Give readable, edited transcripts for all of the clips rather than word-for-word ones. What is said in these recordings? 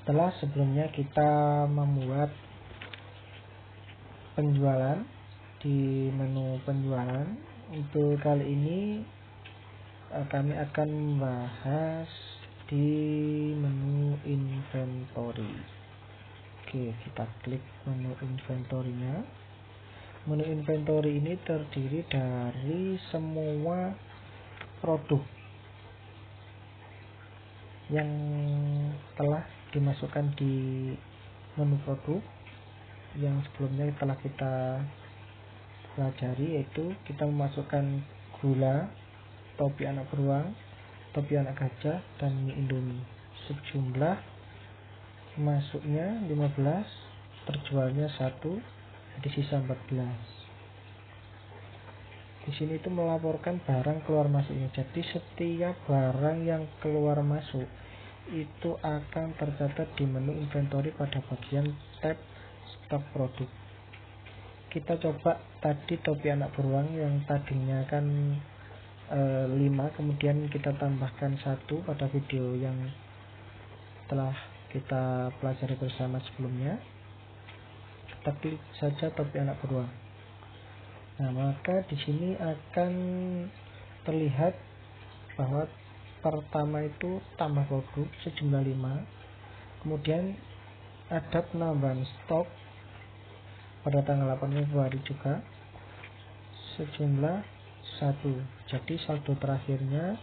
Setelah sebelumnya kita membuat penjualan di menu penjualan, untuk kali ini kami akan membahas di menu inventory. Oke, kita klik menu inventory-nya. Menu inventory ini terdiri dari semua produk yang telah dimasukkan di menu produk yang sebelumnya telah kita pelajari, yaitu kita memasukkan gula, topi anak beruang, topi anak gajah, dan mie indomie. Sejumlah masuknya 15, terjualnya 1, jadi sisa 14. Di sini itu melaporkan barang keluar masuknya. Jadi setiap barang yang keluar masuk itu akan tercatat di menu inventory pada bagian tab stok produk. Kita coba tadi topi anak beruang yang tadinya kan 5, kemudian kita tambahkan 1 pada video yang telah kita pelajari bersama sebelumnya. Kita klik saja topi anak beruang. Nah, maka di sini akan terlihat bahwa pertama itu tambah produk sejumlah 5, kemudian ada penambahan stok pada tanggal 8 Februari juga sejumlah 1. Jadi saldo terakhirnya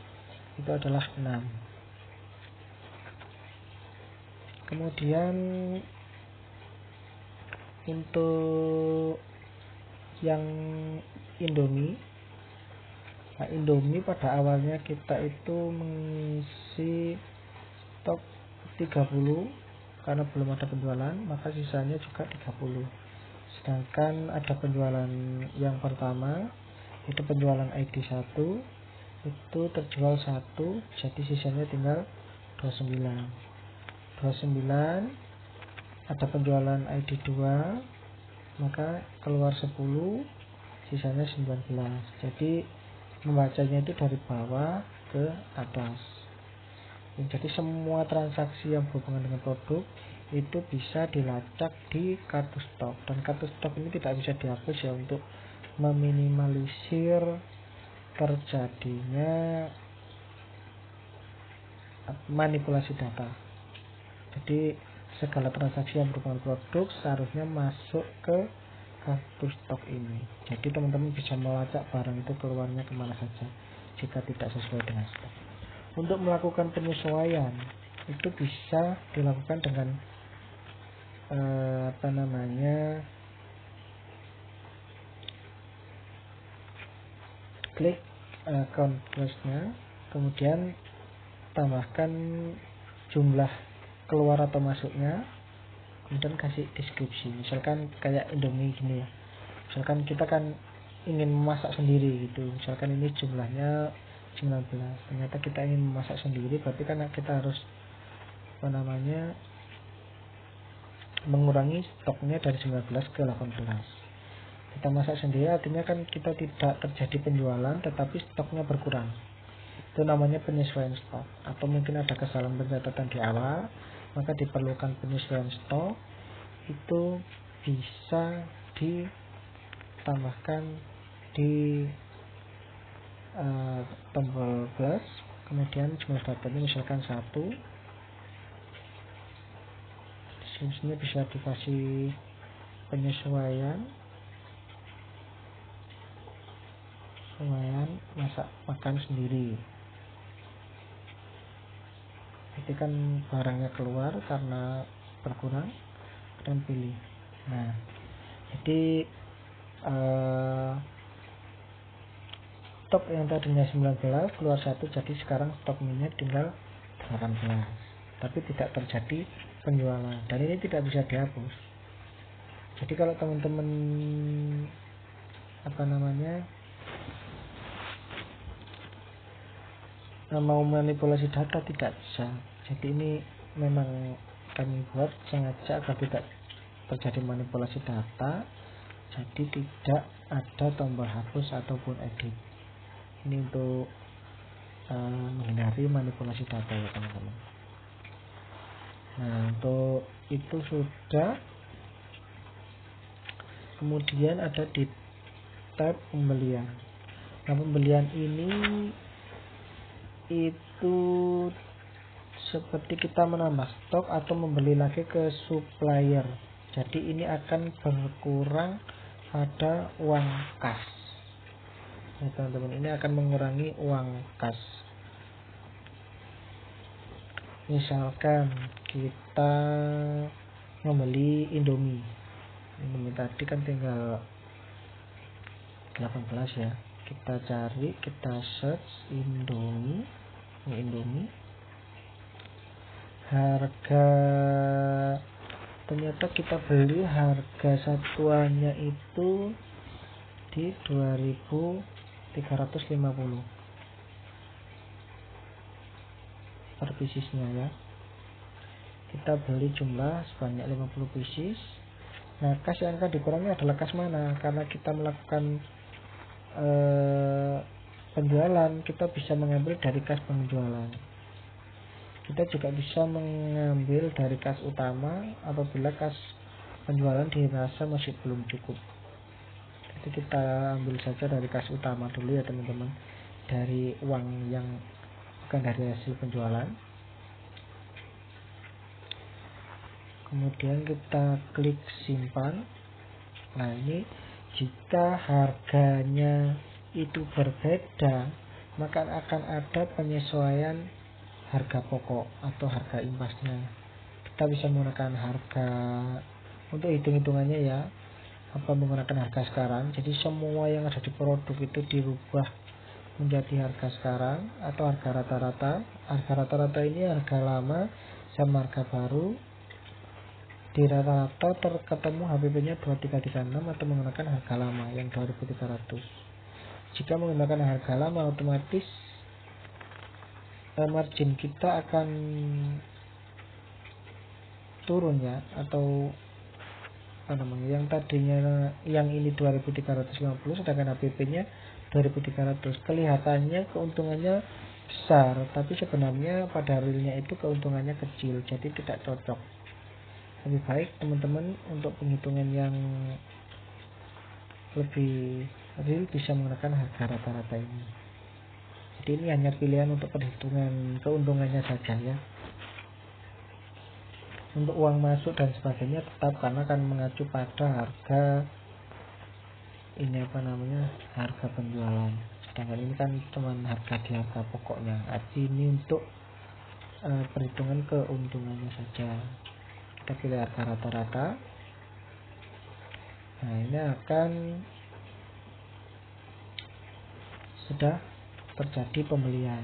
itu adalah 6. Kemudian untuk yang Indomie, nah Indomie pada awalnya kita itu mengisi stok 30 karena belum ada penjualan, maka sisanya juga 30. Sedangkan ada penjualan yang pertama, itu penjualan ID 1, itu terjual 1, jadi sisanya tinggal 29. Ada penjualan ID 2, maka keluar 10, sisanya 19. Jadi membacanya itu dari bawah ke atas. Jadi semua transaksi yang berhubungan dengan produk itu bisa dilacak di kartu stok, dan kartu stok ini tidak bisa dihapus ya, untuk meminimalisir terjadinya manipulasi data. Jadi segala transaksi yang berhubungan produk seharusnya masuk ke kartu stok ini. Jadi teman-teman bisa melacak barang itu keluarnya kemana saja jika tidak sesuai dengan stok. Untuk melakukan penyesuaian itu bisa dilakukan dengan klik account plus-nya, kemudian tambahkan jumlah keluar atau masuknya, kemudian kasih deskripsi. Misalkan kayak Indomie gini ya, misalkan kita kan ingin memasak sendiri gitu, misalkan ini jumlahnya 19, ternyata kita ingin memasak sendiri, berarti kan kita harus mengurangi stoknya dari 19 ke 18. Kita masak sendiri artinya kan kita tidak terjadi penjualan, tetapi stoknya berkurang. Itu namanya penyesuaian stok. Atau mungkin ada kesalahan pencatatan di awal, maka diperlukan penyesuaian stok. Itu bisa ditambahkan di tombol plus, kemudian jumlah datanya misalkan 1. Di sini bisa dikasih penyesuaian masak makan sendiri. Jadi kan barangnya keluar karena berkurang, dan pilih. Nah, jadi stok yang tadinya 19 keluar 1, jadi sekarang stok minyak tinggal 18, tapi tidak terjadi penjualan, dan ini tidak bisa dihapus. Jadi kalau teman-teman mau manipulasi data tidak bisa. Jadi ini memang kami buat sengaja agar tidak terjadi manipulasi data, jadi tidak ada tombol hapus ataupun edit. Ini untuk menghindari manipulasi data ya teman-teman. Nah, untuk itu sudah. Kemudian ada di tab pembelian. Nah, pembelian ini itu seperti kita menambah stok atau membeli lagi ke supplier. Jadi ini akan berkurang pada uang kas. Nah, teman-teman, ini akan mengurangi uang kas. Misalkan kita membeli Indomie tadi kan tinggal 18 ya. Kita cari, kita search Indomie. Harga, ternyata kita beli harga satuannya itu di 2.350 per piecesnya ya. Kita beli jumlah sebanyak 50 pieces. Nah, kas yang akan dikurangi adalah kas mana? Karena kita melakukan penjualan, kita bisa mengambil dari kas penjualan. Kita juga bisa mengambil dari kas utama apabila kas penjualan dirasa masih belum cukup. Jadi kita ambil saja dari kas utama dulu ya teman-teman, dari uang yang bukan dari hasil penjualan. Kemudian kita klik simpan. Nah, ini jika harganya itu berbeda, maka akan ada penyesuaian harga pokok atau harga impasnya. Kita bisa menggunakan harga untuk hitung-hitungannya ya, apa menggunakan harga sekarang. Jadi semua yang ada di produk itu dirubah menjadi harga sekarang atau harga rata-rata. Harga rata-rata ini harga lama sama harga baru. Di rata-rata ketemu HPP-nya 2336 atau menggunakan harga lama yang 2300. Jika menggunakan harga lama, otomatis margin kita akan turun ya, atau yang tadinya yang ini 2350 sedangkan HPP-nya 2300. Kelihatannya keuntungannya besar, tapi sebenarnya pada realnya itu keuntungannya kecil, jadi tidak cocok. Lebih baik teman-teman untuk penghitungan yang lebih real bisa menggunakan harga rata-rata ini. Jadi ini hanya pilihan untuk perhitungan keuntungannya saja ya. Untuk uang masuk dan sebagainya tetap karena akan mengacu pada harga harga penjualan. Sedangkan ini kan cuma harga di harga pokoknya. Ini untuk perhitungan keuntungannya saja. Kita pilih harga rata-rata. Nah, ini akan sudah terjadi pembelian.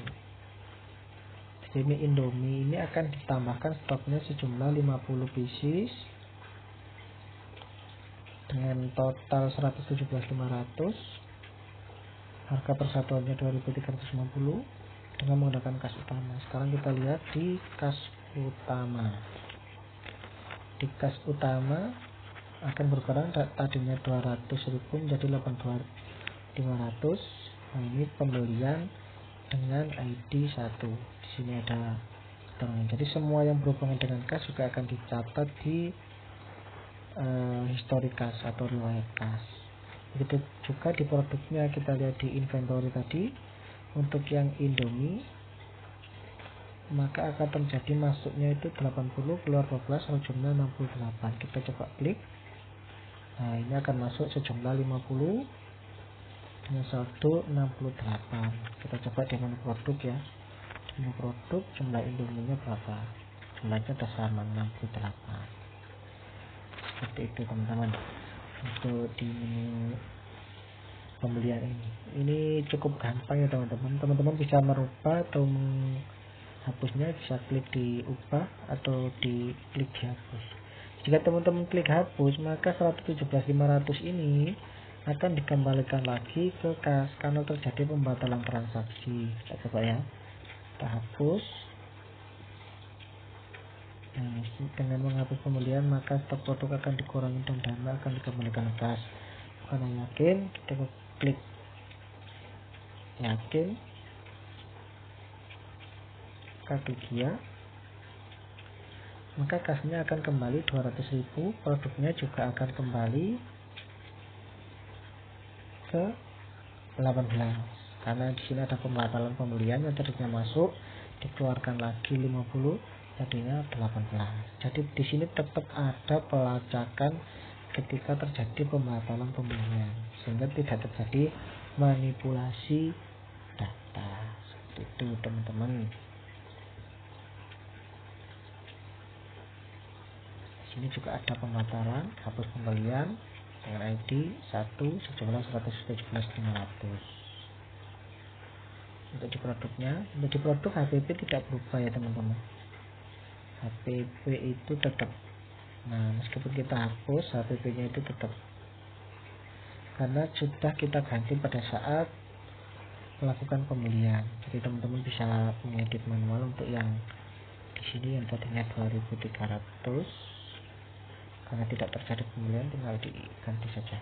Jadi ini Indomie ini akan ditambahkan stoknya sejumlah 50 pieces dengan total 117.500. Harga persatuannya 2.350 dengan menggunakan kas utama. Sekarang kita lihat di kas utama. Di kas utama akan berkurang, tadinya 200.000 menjadi 82.500. Nah, ini pembelian dengan ID 1. Di sini ada keterangan. Jadi semua yang berhubungan dengan kas juga akan dicatat di histori kas atau riwayat kas. Begitu juga di produknya, kita lihat di inventory tadi. Untuk yang Indomie maka akan terjadi masuknya itu 80, keluar 12, sejumlah 68. Kita coba klik. Nah, ini akan masuk sejumlah 50 dengan saldo 68. Kita coba di menu produk ya. Di menu produk jumlah Indominya berapa? Jumlahnya ada sama 68. Seperti itu teman-teman. Untuk di menu pembelian ini cukup gampang ya teman-teman. Teman-teman bisa merubah atau menghapusnya, bisa klik di ubah atau di klik dihapus. Jika teman-teman klik hapus, maka 117.500 ini akan dikembalikan lagi ke kas karena terjadi pembatalan transaksi. Kita coba ya, kita hapus. Nah, dengan menghapus pembelian maka stok produk akan dikurangi dan dana akan dikembalikan ke kas. Karena yakin, kita klik yakin, kita klik ya. maka kasnya akan kembali 200.000, produknya juga akan kembali ke 18, karena di sini ada pembatalan pembelian yang tadinya masuk dikeluarkan lagi 50, jadinya 18. Jadi di sini tetap ada pelacakan ketika terjadi pembatalan pembelian, sehingga tidak terjadi manipulasi data. Seperti itu teman-teman. Di sini juga ada pembatalan, hapus pembelian dengan ID 1 sejumlah 117.500. Untuk di produknya, untuk di produk HPP tidak berubah ya teman-teman. HPP itu tetap. Nah, meskipun kita hapus, HPP-nya itu tetap. Karena sudah kita ganti pada saat melakukan pembelian. Jadi teman-teman bisa mengedit manual untuk yang di sini yang tadinya 2.300, karena tidak terjadi pembelian tinggal diganti saja.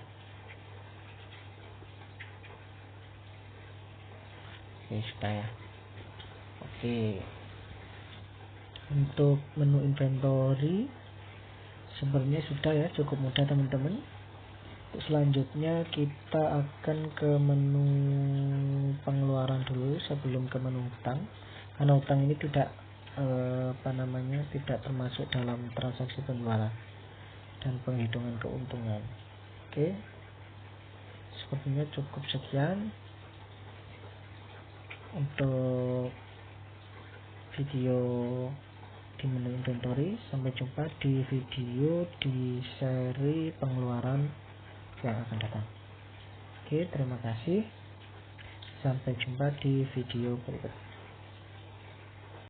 Oke, sudah ya. Oke. Untuk menu inventory sebenarnya sudah ya, cukup mudah teman-teman. Selanjutnya kita akan ke menu pengeluaran dulu sebelum ke menu hutang, karena hutang ini tidak tidak termasuk dalam transaksi penjualan dan penghitungan keuntungan. Oke, sepertinya cukup sekian untuk video di menu inventory. Sampai jumpa di video di seri pengeluaran yang akan datang. Oke, terima kasih. Sampai jumpa di video berikut.